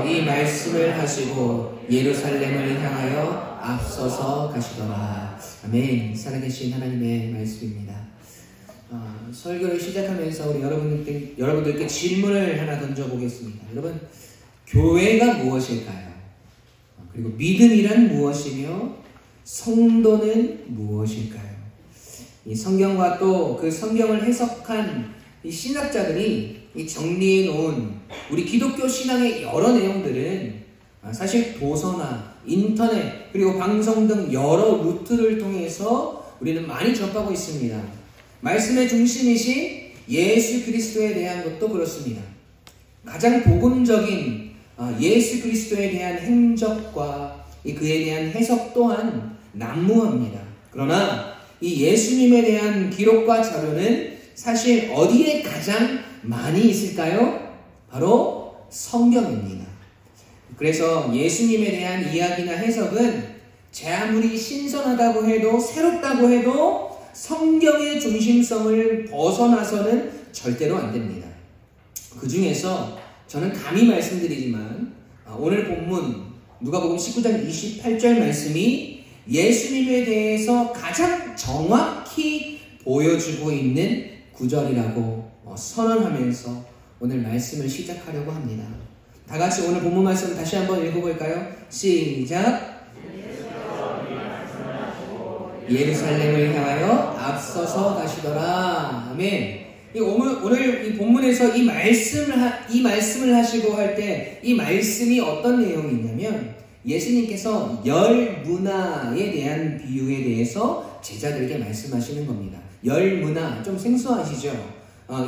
이 말씀을 하시고 예루살렘을 향하여 앞서서 가시더라. 아멘. 살아계신 하나님의 말씀입니다. 설교를 시작하면서 우리 여러분들께 질문을 하나 던져보겠습니다. 여러분, 교회가 무엇일까요? 그리고 믿음이란 무엇이며 성도는 무엇일까요? 이 성경과 또 그 성경을 해석한 이 신학자들이 이 정리해 놓은 우리 기독교 신앙의 여러 내용들은 사실 도서나 인터넷 그리고 방송 등 여러 루트를 통해서 우리는 많이 접하고 있습니다. 말씀의 중심이신 예수 그리스도에 대한 것도 그렇습니다. 가장 복음적인 예수 그리스도에 대한 행적과 그에 대한 해석 또한 난무합니다. 그러나 이 예수님에 대한 기록과 자료는 사실 어디에 가장 많이 있을까요? 바로 성경입니다. 그래서 예수님에 대한 이야기나 해석은 제 아무리 신선하다고 해도 새롭다고 해도 성경의 중심성을 벗어나서는 절대로 안 됩니다. 그 중에서 저는 감히 말씀드리지만 오늘 본문 누가복음 19장 28절 말씀이 예수님에 대해서 가장 정확히 보여주고 있는 구절이라고 선언하면서 오늘 말씀을 시작하려고 합니다. 다 같이 오늘 본문 말씀 다시 한번 읽어볼까요? 시작! 예루살렘을 향하여 앞서서 가시더라. 아멘. 오늘 이 본문에서 이 말씀을 하시고 할 때 이 말씀이 어떤 내용이 있냐면 예수님께서 열 문화에 대한 비유에 대해서 제자들에게 말씀하시는 겁니다. 열 문화 좀 생소하시죠?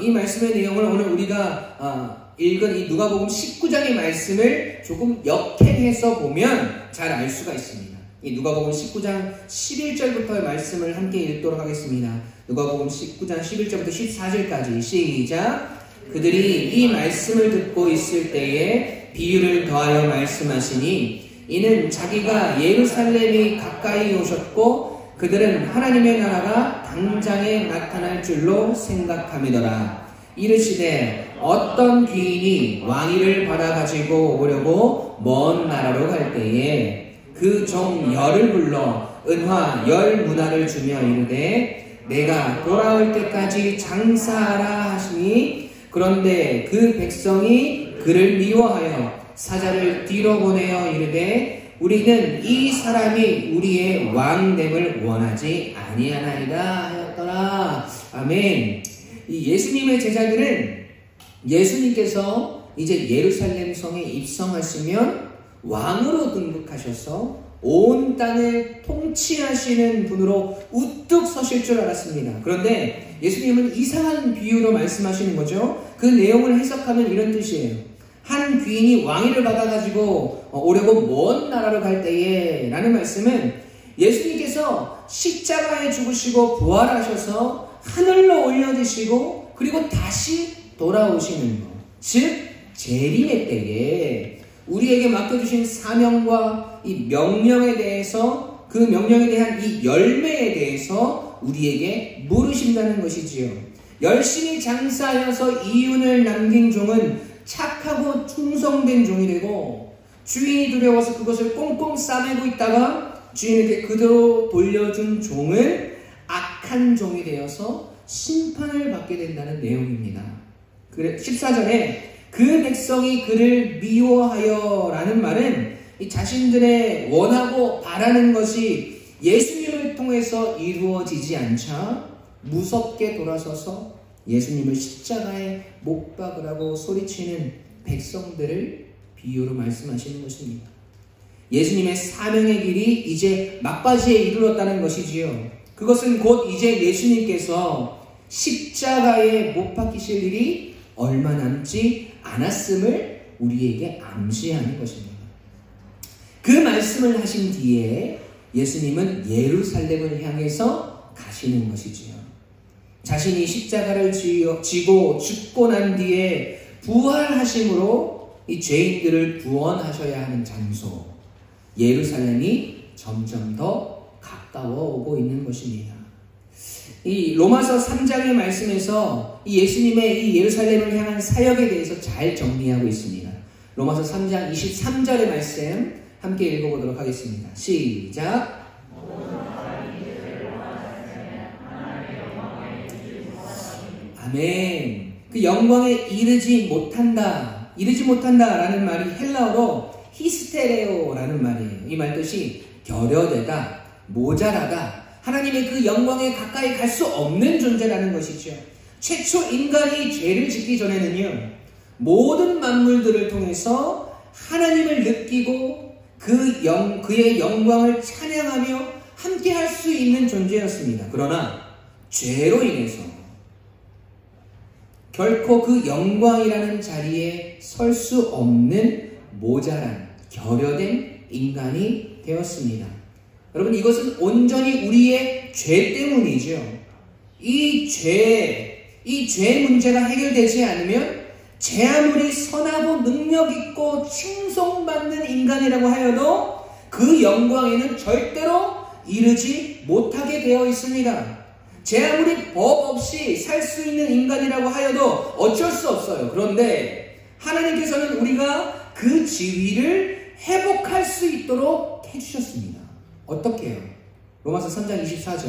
이 말씀의 내용을 오늘 우리가 읽은 이 누가복음 19장의 말씀을 조금 역행해서 보면 잘 알 수가 있습니다. 이 누가복음 19장 11절부터의 말씀을 함께 읽도록 하겠습니다. 누가복음 19장 11절부터 14절까지 시작! 그들이 이 말씀을 듣고 있을 때에 비유를 더하여 말씀하시니 이는 자기가 예루살렘이 가까이 오셨고 그들은 하나님의 나라가 당장에 나타날 줄로 생각함이더라. 이르시되 어떤 귀인이 왕위를 받아가지고 오려고 먼 나라로 갈 때에 그 종 열을 불러 은화 열 문화를 주며 이르되 내가 돌아올 때까지 장사하라 하시니 그런데 그 백성이 그를 미워하여 사자를 뒤로 보내어 이르되 우리는 이 사람이 우리의 왕됨을 원하지 아니하나이다 하였더라. 아멘. 이 예수님의 제자들은 예수님께서 이제 예루살렘 성에 입성하시면 왕으로 등극하셔서 온 땅을 통치하시는 분으로 우뚝 서실 줄 알았습니다. 그런데 예수님은 이상한 비유로 말씀하시는 거죠. 그 내용을 해석하면 이런 뜻이에요. 한 귀인이 왕위를 받아가지고 오려고 먼 나라로 갈 때에 라는 말씀은 예수님께서 십자가에 죽으시고 부활하셔서 하늘로 올려지시고 그리고 다시 돌아오시는 것, 즉 재림의 때에 우리에게 맡겨주신 사명과 이 명령에 대해서 그 명령에 대한 이 열매에 대해서 우리에게 물으신다는 것이지요. 열심히 장사하여서 이윤을 남긴 종은 착하고 충성된 종이 되고 주인이 두려워서 그것을 꽁꽁 싸매고 있다가 주인에게 그대로 돌려준 종은 악한 종이 되어서 심판을 받게 된다는 내용입니다. 14절에 그 백성이 그를 미워하여 라는 말은 이 자신들의 원하고 바라는 것이 예수님을 통해서 이루어지지 않자 무섭게 돌아서서 예수님을 십자가에 못 박으라고 소리치는 백성들을 비유로 말씀하시는 것입니다. 예수님의 사명의 길이 이제 막바지에 이르렀다는 것이지요. 그것은 곧 이제 예수님께서 십자가에 못 박히실 일이 얼마 남지 않았음을 우리에게 암시하는 것입니다. 그 말씀을 하신 뒤에 예수님은 예루살렘을 향해서 가시는 것이지요. 자신이 십자가를 지고 죽고 난 뒤에 부활하심으로 이 죄인들을 구원하셔야 하는 장소 예루살렘이 점점 더 가까워 오고 있는 것입니다. 이 로마서 3장의 말씀에서 이 예수님의 이 예루살렘을 향한 사역에 대해서 잘 정리하고 있습니다. 로마서 3장 23절의 말씀 함께 읽어보도록 하겠습니다. 시작. 아멘. 그 영광에 이르지 못한다라는 말이 헬라어로 히스테레오라는 말이에요. 이 말 뜻이 결여되다, 모자라다, 하나님의 그 영광에 가까이 갈 수 없는 존재라는 것이죠. 최초 인간이 죄를 짓기 전에는요, 모든 만물들을 통해서 하나님을 느끼고 그의 영광을 찬양하며 함께 할 수 있는 존재였습니다. 그러나 죄로 인해서 결코 그 영광이라는 자리에 설 수 없는 모자란 결여된 인간이 되었습니다. 여러분, 이것은 온전히 우리의 죄 때문이죠. 이 죄 문제가 해결되지 않으면 제 아무리 선하고 능력있고 칭송받는 인간이라고 하여도 그 영광에는 절대로 이르지 못하게 되어 있습니다. 제 아무리 법 없이 살 수 있는 인간이라고 하여도 어쩔 수 없어요. 그런데 하나님께서는 우리가 그 지위를 회복할 수 있도록 해주셨습니다. 어떻게 해요? 로마서 3장 24절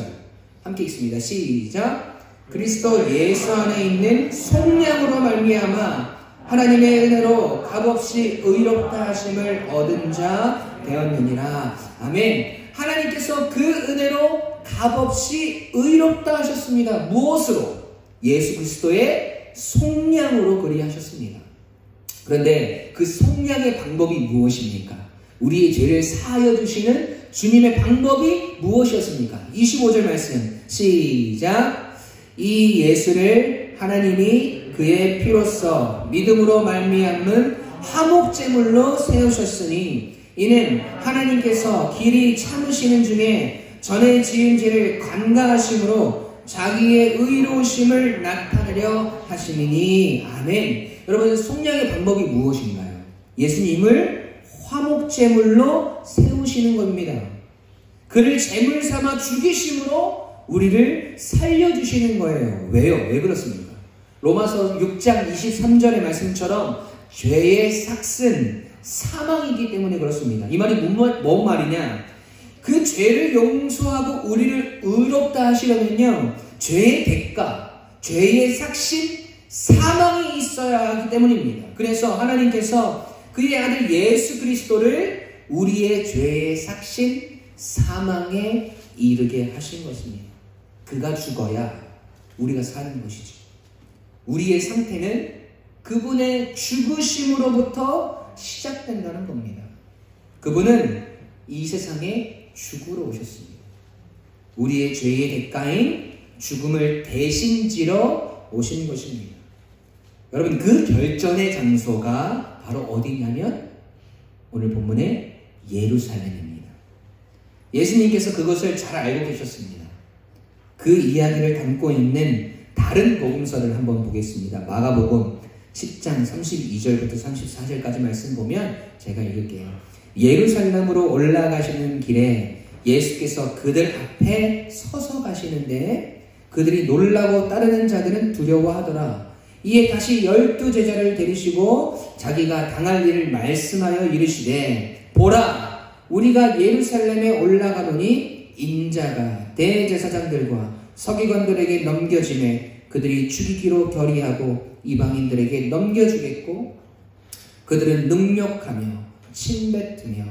함께 읽습니다. 시작. 그리스도 예수 안에 있는 속량으로 말미암아 하나님의 은혜로 값없이 의롭다 하심을 얻은 자 되었느니라. 아멘. 하나님께서 그 은혜로 값없이 의롭다 하셨습니다. 무엇으로? 예수 그리스도의 속량으로 그리하셨습니다. 그런데 그 속량의 방법이 무엇입니까? 우리의 죄를 사하여 주시는 주님의 방법이 무엇이었습니까? 25절 말씀 시작. 이 예수를 하나님이 그의 피로써 믿음으로 말미암은 화목제물로 세우셨으니 이는 하나님께서 길이 참으시는 중에 전에 지은 죄를 간과하심으로 자기의 의로우심을 나타내려 하시니 아멘. 여러분, 속량의 방법이 무엇인가요? 예수님을 화목제물로 세우시는 겁니다. 그를 제물 삼아 죽이심으로 우리를 살려주시는 거예요. 왜요? 왜 그렇습니까? 로마서 6장 23절의 말씀처럼 죄의 삭은 사망이기 때문에 그렇습니다. 이 말이 뭔 말이냐? 그 죄를 용서하고 우리를 의롭다 하시려면요, 죄의 대가, 죄의 삭신, 사망이 있어야 하기 때문입니다. 그래서 하나님께서 그의 아들 예수 그리스도를 우리의 죄의 삭신, 사망에 이르게 하신 것입니다. 그가 죽어야 우리가 사는 것이죠. 우리의 상태는 그분의 죽으심으로부터 시작된다는 겁니다. 그분은 이 세상에 죽으러 오셨습니다. 우리의 죄의 대가인 죽음을 대신 지러 오신 것입니다. 여러분, 그 결전의 장소가 바로 어디냐면 오늘 본문의 예루살렘입니다. 예수님께서 그것을 잘 알고 계셨습니다. 그 이야기를 담고 있는 다른 복음서를 한번 보겠습니다. 마가복음 10장 32절부터 34절까지 말씀 보면 제가 읽을게요. 예루살렘으로 올라가시는 길에 예수께서 그들 앞에 서서 가시는데 그들이 놀라고 따르는 자들은 두려워하더라. 이에 다시 12제자를 데리시고 자기가 당할 일을 말씀하여 이르시되 보라, 우리가 예루살렘에 올라가노니 인자가 대제사장들과 서기관들에게 넘겨지매 그들이 죽이기로 결의하고 이방인들에게 넘겨주겠고 그들은 능욕하며 침뱉으며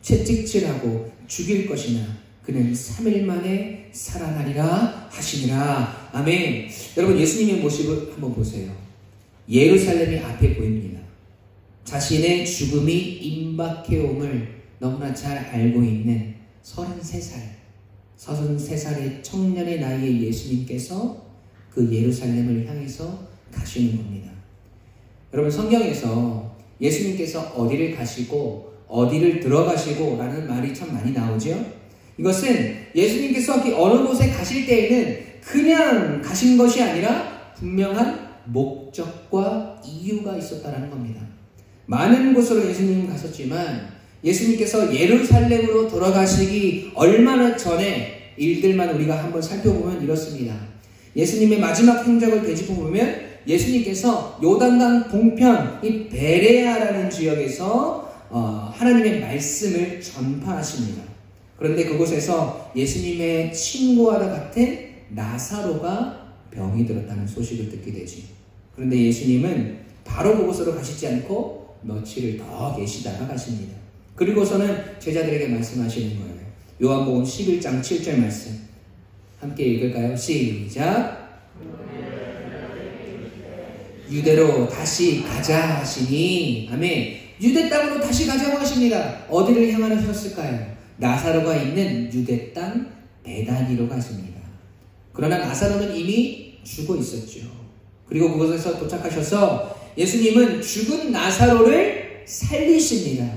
채찍질하고 죽일 것이나 그는 3일 만에 살아나리라 하시니라. 아멘. 여러분, 예수님의 모습을 한번 보세요. 예루살렘이 앞에 보입니다. 자신의 죽음이 임박해옴을 너무나 잘 알고 있는 33살의 청년의 나이에 예수님께서 그 예루살렘을 향해서 가시는 겁니다. 여러분, 성경에서 예수님께서 어디를 가시고 어디를 들어가시고 라는 말이 참 많이 나오죠. 이것은 예수님께서 어느 곳에 가실 때에는 그냥 가신 것이 아니라 분명한 목적과 이유가 있었다는 겁니다. 많은 곳으로 예수님은 가셨지만 예수님께서 예루살렘으로 돌아가시기 얼마나 전에 일들만 우리가 한번 살펴보면 이렇습니다. 예수님의 마지막 행적을 되짚어보면 예수님께서 요단강 동편 이 베레아라는 지역에서 하나님의 말씀을 전파하십니다. 그런데 그곳에서 예수님의 친구와도 같은 나사로가 병이 들었다는 소식을 듣게 되지. 그런데 예수님은 바로 그곳으로 가시지 않고 며칠을 더 계시다가 가십니다. 그리고서는 제자들에게 말씀하시는 거예요. 요한복음 11장 7절 말씀 함께 읽을까요? 시작. 유대로 다시 가자 하시니, 아멘. 유대 땅으로 다시 가자고 하십니다. 어디를 향하셨을까요? 나사로가 있는 유대 땅 베다니로 가십니다. 그러나 나사로는 이미 죽어 있었죠. 그리고 그곳에서 도착하셔서 예수님은 죽은 나사로를 살리십니다.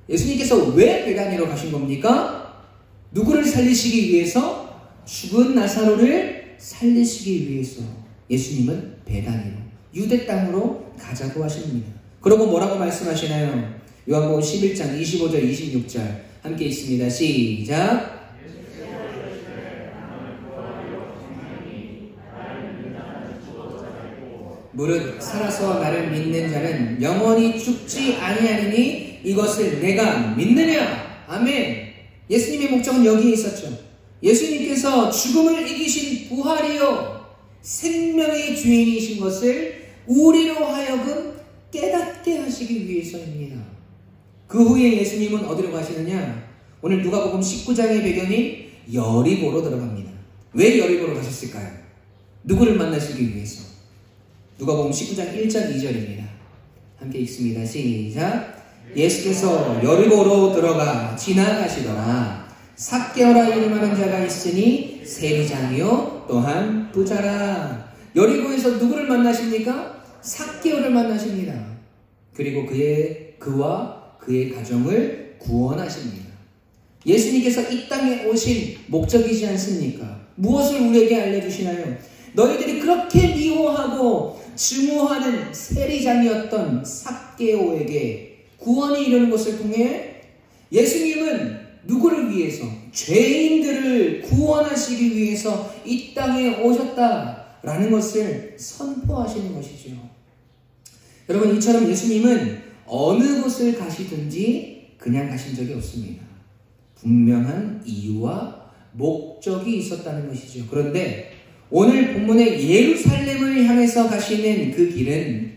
예수님께서 왜 베다니로 가신 겁니까? 누구를 살리시기 위해서? 죽은 나사로를 살리시기 위해서 예수님은 베다니로, 유대 땅으로 가자고 하십니다. 그러고 뭐라고 말씀하시나요? 요한복음 11장 25절 26절 함께 읽습니다. 시작. 무릇 살아서 나를 믿는 자는 영원히 죽지 아니하리니 이것을 내가 믿느냐? 아멘. 예수님의 목적은 여기에 있었죠. 예수님께서 죽음을 이기신 부활이요 생명의 주인이신 것을 우리로 하여금 깨닫게 하시기 위해서입니다. 그 후에 예수님은 어디로 가시느냐? 오늘 누가복음 19장의 배경인 여리고로 들어갑니다. 왜 여리고로 가셨을까요? 누구를 만나시기 위해서? 누가복음 19장 1절 2절입니다. 함께 읽습니다. 시작. 예수께서 여리고로 들어가 지나가시더라. 삭개오라 이름하는 자가 있으니 세리장이요 또한 부자라. 여리고에서 누구를 만나십니까? 삭개오를 만나십니다. 그리고 그와 그의 가정을 구원하십니다. 예수님께서 이 땅에 오신 목적이지 않습니까? 무엇을 우리에게 알려주시나요? 너희들이 그렇게 미워하고 증오하는 세리장이었던 삭개오에게 구원이 이르는 것을 통해 예수님은 누구를 위해서? 죄인들을 구원하시기 위해서 이 땅에 오셨다라는 것을 선포하시는 것이죠. 여러분, 이처럼 예수님은 어느 곳을 가시든지 그냥 가신 적이 없습니다. 분명한 이유와 목적이 있었다는 것이죠. 그런데 오늘 본문의 예루살렘을 향해서 가시는 그 길은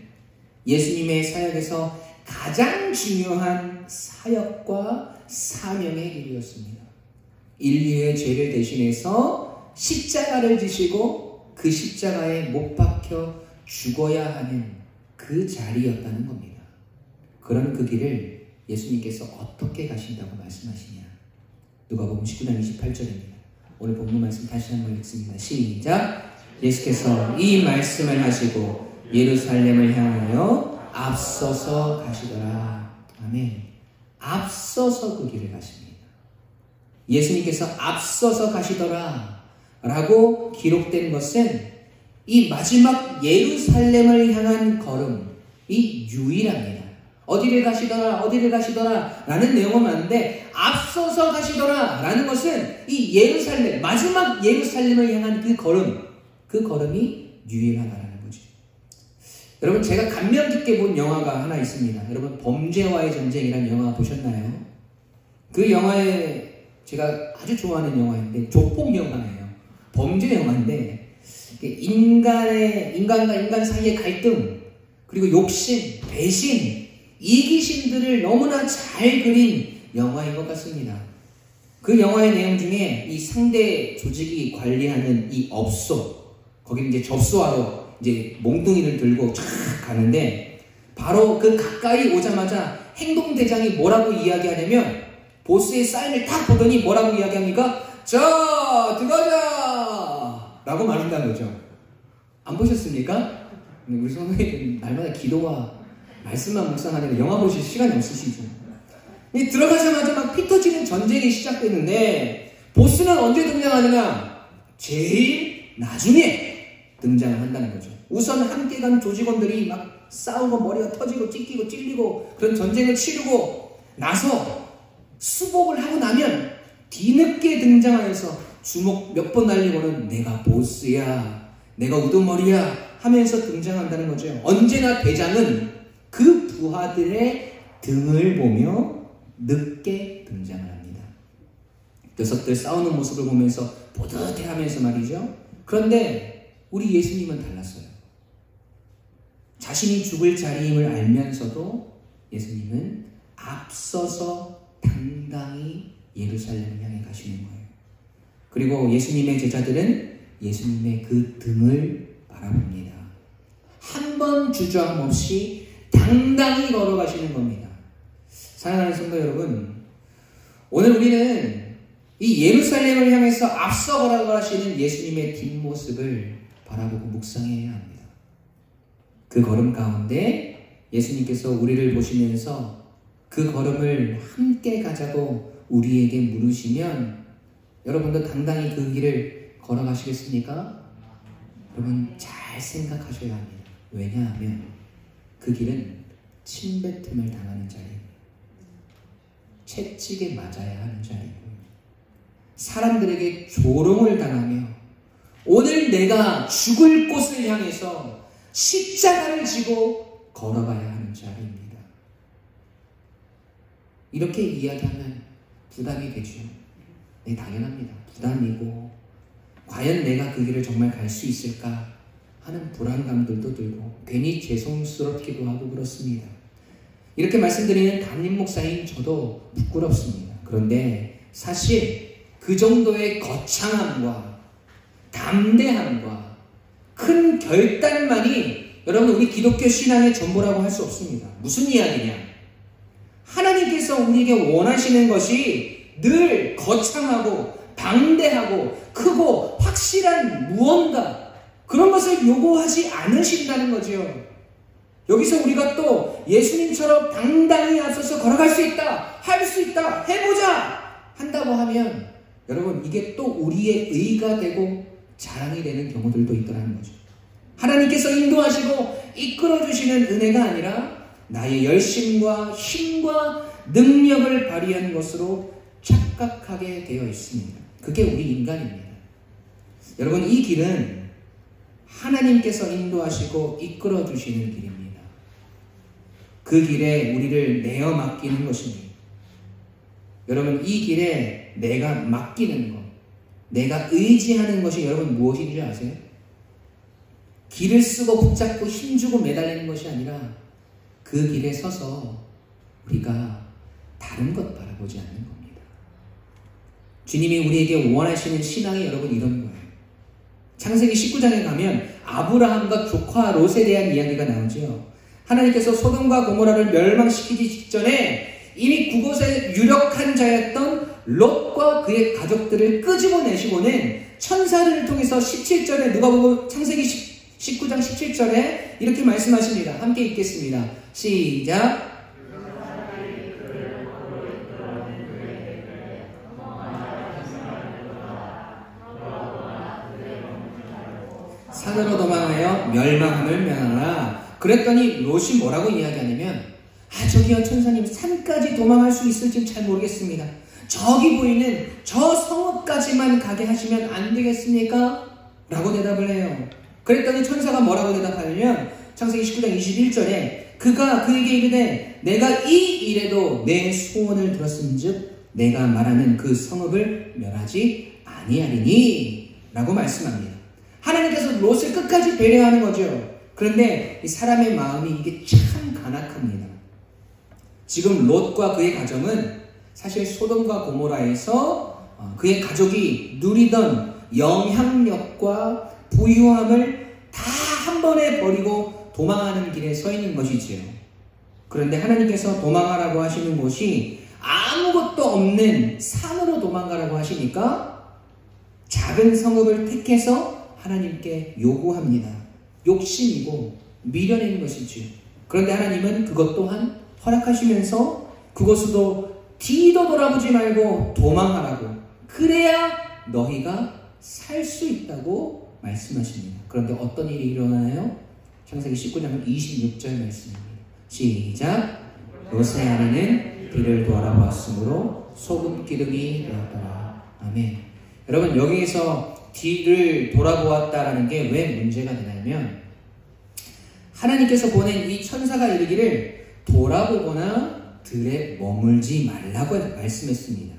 예수님의 사역에서 가장 중요한 사역과 사명의 길이었습니다. 인류의 죄를 대신해서 십자가를 지시고 그 십자가에 못 박혀 죽어야 하는 그 자리였다는 겁니다. 그런 그 길을 예수님께서 어떻게 가신다고 말씀하시냐? 누가복음 19장 28절입니다. 오늘 본문 말씀 다시 한번 읽습니다. 시작. 예수께서 이 말씀을 하시고 예루살렘을 향하여 앞서서 가시더라. 아멘. 앞서서 그 길을 가십니다. 예수님께서 앞서서 가시더라 라고 기록된 것은 이 마지막 예루살렘을 향한 걸음이 유일합니다. 어디를 가시더라 라는 내용은 많은데 앞서서 가시더라 라는 것은 이 예루살렘, 마지막 예루살렘을 향한 그 걸음이 유일하다라는 거죠. 여러분, 제가 감명 깊게 본 영화가 하나 있습니다. 여러분, 범죄와의 전쟁이라는 영화 보셨나요? 그 영화에 제가 아주 좋아하는 영화인데 조폭 영화예요. 범죄 영화인데 인간과 인간 사이의 갈등, 그리고 욕심, 배신, 이기심들을 너무나 잘 그린 영화인 것 같습니다. 그 영화의 내용 중에 이 상대 조직이 관리하는 이 업소, 거기 이제 접수하러 이제 몽둥이를 들고 쫙 가는데 바로 그 가까이 오자마자 행동대장이 뭐라고 이야기하냐면 보스의 사인을 딱 보더니 뭐라고 이야기합니까? 자, 들어가자! 라고 말한다는 거죠. 안 보셨습니까? 우리 선생님 날마다 기도와 말씀만 묵상하니까 영화 보실 시간이 없으시죠. 들어가자마자 막 피 터지는 전쟁이 시작되는데 보스는 언제 등장하느냐? 제일 나중에 등장을 한다는 거죠. 우선 함께 간 조직원들이 막 싸우고 머리가 터지고 찢기고 찔리고 그런 전쟁을 치르고 나서 수복을 하고 나면 뒤늦게 등장하여서 주먹 몇 번 날리고는 내가 보스야, 내가 우두머리야 하면서 등장한다는 거죠. 언제나 대장은 그 부하들의 등을 보며 늦게 등장을 합니다. 녀석들 싸우는 모습을 보면서 뿌듯해하면서 말이죠. 그런데 우리 예수님은 달랐어요. 자신이 죽을 자리임을 알면서도 예수님은 앞서서 당당히 예루살렘을 향해 가시는 거예요. 그리고 예수님의 제자들은 예수님의 그 등을 바라봅니다. 한 번 주저함 없이 당당히 걸어가시는 겁니다. 사랑하는 성도 여러분, 오늘 우리는 이 예루살렘을 향해서 앞서 걸어가시는 예수님의 뒷모습을 바라보고 묵상해야 합니다. 그 걸음 가운데 예수님께서 우리를 보시면서 그 걸음을 함께 가자고 우리에게 물으시면 여러분도 당당히 그 길을 걸어가시겠습니까? 여러분 잘 생각하셔야 합니다. 왜냐하면 그 길은 침뱉음을 당하는 자리입니다. 채찍에 맞아야 하는 자리고 사람들에게 조롱을 당하며 오늘 내가 죽을 곳을 향해서 십자가를 지고 걸어가야 하는 자리입니다. 이렇게 이야기하면 부담이 되죠. 네, 당연합니다. 부담이고 과연 내가 그 길을 정말 갈 수 있을까 하는 불안감들도 들고 괜히 죄송스럽기도 하고 그렇습니다. 이렇게 말씀드리는 담임 목사인 저도 부끄럽습니다. 그런데 사실 그 정도의 거창함과 담대함과 큰 결단만이 여러분 우리 기독교 신앙의 전부라고 할 수 없습니다. 무슨 이야기냐? 하나님께서 우리에게 원하시는 것이 늘 거창하고 방대하고 크고 확실한 무언가 그런 것을 요구하지 않으신다는 거죠. 여기서 우리가 또 예수님처럼 당당히 앞서서 걸어갈 수 있다, 할 수 있다, 해보자 한다고 하면 여러분 이게 또 우리의 의가 되고 자랑이 되는 경우들도 있더라는 거죠. 하나님께서 인도하시고 이끌어주시는 은혜가 아니라 나의 열심과 힘과 능력을 발휘한 것으로 착각하게 되어 있습니다. 그게 우리 인간입니다. 여러분 이 길은 하나님께서 인도하시고 이끌어주시는 길입니다. 그 길에 우리를 내어 맡기는 것입니다. 여러분 이 길에 내가 맡기는 것, 내가 의지하는 것이 여러분 무엇인지 아세요? 길을 쓰고 붙잡고 힘주고 매달리는 것이 아니라 그 길에 서서 우리가 다른 것 바라보지 않는 겁니다. 주님이 우리에게 원하시는 신앙이 여러분 이런 거예요. 창세기 19장에 가면 아브라함과 조카 롯에 대한 이야기가 나오죠. 하나님께서 소돔과 고모라를 멸망시키기 직전에 이미 그곳에 유력한 자였던 롯과 그의 가족들을 끄집어내시고는 천사를 통해서 17절에 누가복음 창세기 19장 17절에 이렇게 말씀하십니다. 함께 읽겠습니다. 시작. 산으로 도망하여 멸망함을 면하라. 그랬더니 롯이 뭐라고 이야기하냐면 저기요 천사님 산까지 도망할 수 있을지 잘 모르겠습니다. 저기 보이는 저 성읍까지만 가게 하시면 안 되겠습니까? 라고 대답을 해요. 그랬더니 천사가 뭐라고 대답하냐면 창세기 19장 21절에 그가 그에게 이르되 내가 이 일에도 내 소원을 들었은즉 내가 말하는 그 성읍을 멸하지 아니하리니 라고 말씀합니다. 하나님께서 롯을 끝까지 배려하는 거죠. 그런데 이 사람의 마음이 이게 참 간악합니다. 지금 롯과 그의 가정은 사실 소돔과 고모라에서 그의 가족이 누리던 영향력과 부유함을 다 한 번에 버리고 도망하는 길에 서 있는 것이지요. 그런데 하나님께서 도망하라고 하시는 곳이 아무것도 없는 산으로 도망가라고 하시니까 작은 성읍을 택해서 하나님께 요구합니다. 욕심이고 미련인 것이지요. 그런데 하나님은 그것 또한 허락하시면서 그것으로 뒤도 돌아보지 말고 도망하라고, 그래야 너희가 살 수 있다고 말씀하십니다. 그런데 어떤 일이 일어나요? 창세기 19장 26절 말씀입니다. 시작. 롯의 아내는 뒤를 돌아보았으므로 소금 기름이 되었더라. 아멘. 여러분 여기에서 뒤를 돌아보았다라는 게 왜 문제가 되냐면 하나님께서 보낸 이 천사가 이르기를 돌아보거나 들에 머물지 말라고 말씀했습니다.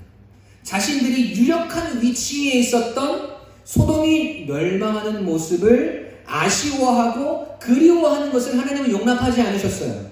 자신들이 유력한 위치에 있었던 소돔이 멸망하는 모습을 아쉬워하고 그리워하는 것을 하나님은 용납하지 않으셨어요.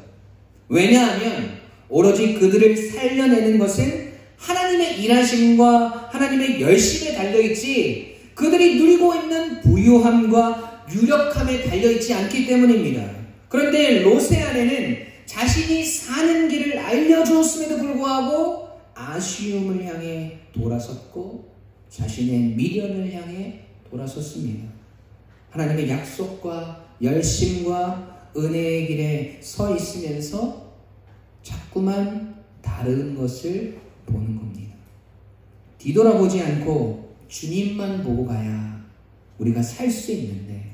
왜냐하면 오로지 그들을 살려내는 것은 하나님의 일하심과 하나님의 열심에 달려있지 그들이 누리고 있는 부유함과 유력함에 달려있지 않기 때문입니다. 그런데 롯의 아내는 자신이 사는 길을 알려주었음에도 불구하고 아쉬움을 향해 돌아섰고 자신의 미련을 향해 돌아섰습니다. 하나님의 약속과 열심과 은혜의 길에 서 있으면서 자꾸만 다른 것을 보는 겁니다. 뒤돌아보지 않고 주님만 보고 가야 우리가 살 수 있는데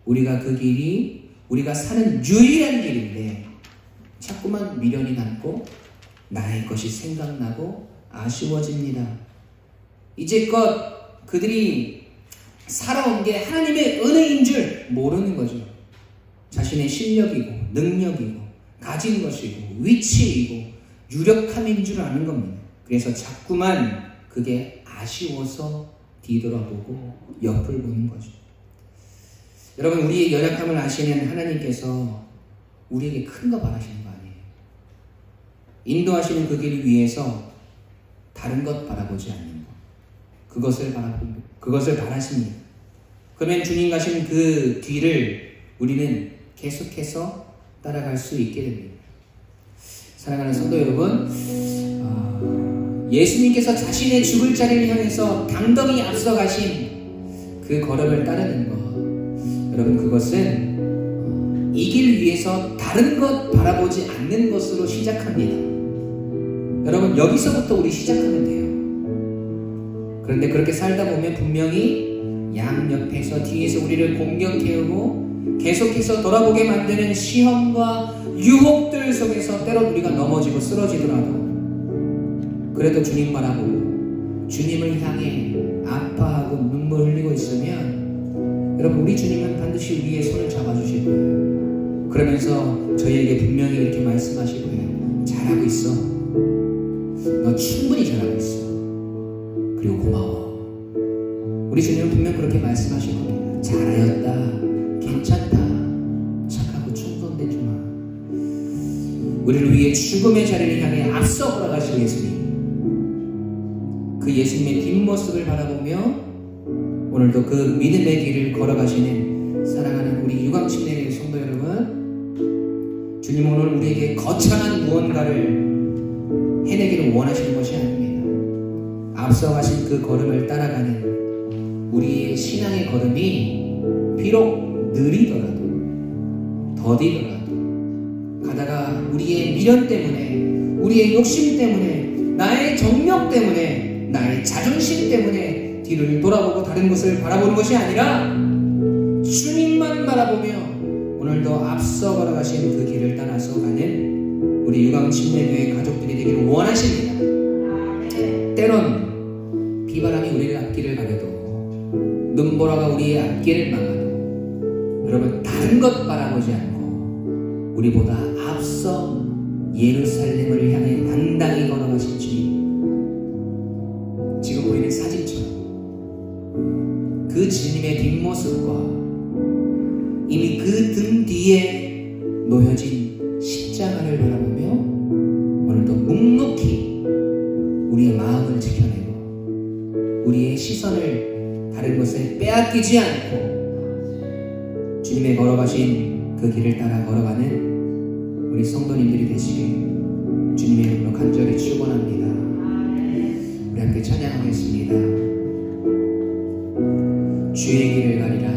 우리가 그 길이 우리가 사는 유일한 길인데 자꾸만 미련이 남고 나의 것이 생각나고 아쉬워집니다. 이제껏 그들이 살아온 게 하나님의 은혜인 줄 모르는 거죠. 자신의 실력이고 능력이고 가진 것이고 위치이고 유력함인 줄 아는 겁니다. 그래서 자꾸만 그게 아쉬워서 뒤돌아보고 옆을 보는 거죠. 여러분, 우리의 연약함을 아시는 하나님께서 우리에게 큰 거 바라시는 거 아니에요. 인도하시는 그 길을 위해서 다른 것 바라보지 않는 것, 그것을 바라십니다. 그러면 주님 가신 그 뒤를 우리는 계속해서 따라갈 수 있게 됩니다. 사랑하는 성도 여러분, 예수님께서 자신의 죽을 자리를 향해서 당당히 앞서가신 그 걸음을 따르는 것, 여러분, 그것은 이 길 위해서 다른 것 바라보지 않는 것으로 시작합니다. 여러분, 여기서부터 우리 시작하면 돼요. 그런데 그렇게 살다 보면 분명히 양옆에서 뒤에서 우리를 공격해오고 계속해서 돌아보게 만드는 시험과 유혹들 속에서 때론 우리가 넘어지고 쓰러지더라도 그래도 주님 바라보고 주님을 향해 아파하고 눈물 흘리고 있으면 여러분, 우리 주님은 반드시 우리의 손을 잡아주실 거예요. 그러면서 저희에게 분명히 이렇게 말씀하실 거예요. 잘하고 있어. 너 충분히 잘하고 있어. 그리고 고마워. 우리 주님은 분명 그렇게 말씀하실 겁니다. 잘하였다. 괜찮다. 착하고 충성됐구나. 우리를 위해 죽음의 자리를 향해 앞서 걸어가실 예수님. 그 예수님의 뒷모습을 바라보며 오늘도 그 믿음의 길을 걸어가시는 사랑하는 우리 유광침례교회 성도 여러분, 주님은 오늘 우리에게 거창한 무언가를 해내기를 원하시는 것이 아닙니다. 앞서가신 그 걸음을 따라가는 우리의 신앙의 걸음이 비록 느리더라도 더디더라도 가다가 우리의 미련 때문에 우리의 욕심 때문에 나의 정력 때문에 나의 자존심 때문에 뒤를 돌아보고 다른 것을 바라보는 것이 아니라 주님만 바라보며 오늘도 앞서 걸어가신 그 길을 따라서 가는 우리 유광침례교회 가족들이 되기를 원하십니다. 때론 비바람이 우리를 앞길을 가려도 눈보라가 우리의 앞길을 막아도 여러분, 다른 것 바라보지 않고 우리보다 앞서 예루살렘을 향해 당당히 걸어가신 주님, 지금 보이는 사진처럼 그 주님의 뒷모습과 이미 그 등 뒤에 놓여진 십자가를 바라보며 오늘도 묵묵히 우리의 마음을 지켜내고 우리의 시선을 다른 것에 빼앗기지 않고 주님의 걸어가신 그 길을 따라 걸어가는 우리 성도님들이 되시길 주님의 이름으로 간절히 축원합니다. 우리 함께 찬양하겠습니다. 주의 길을 가리라.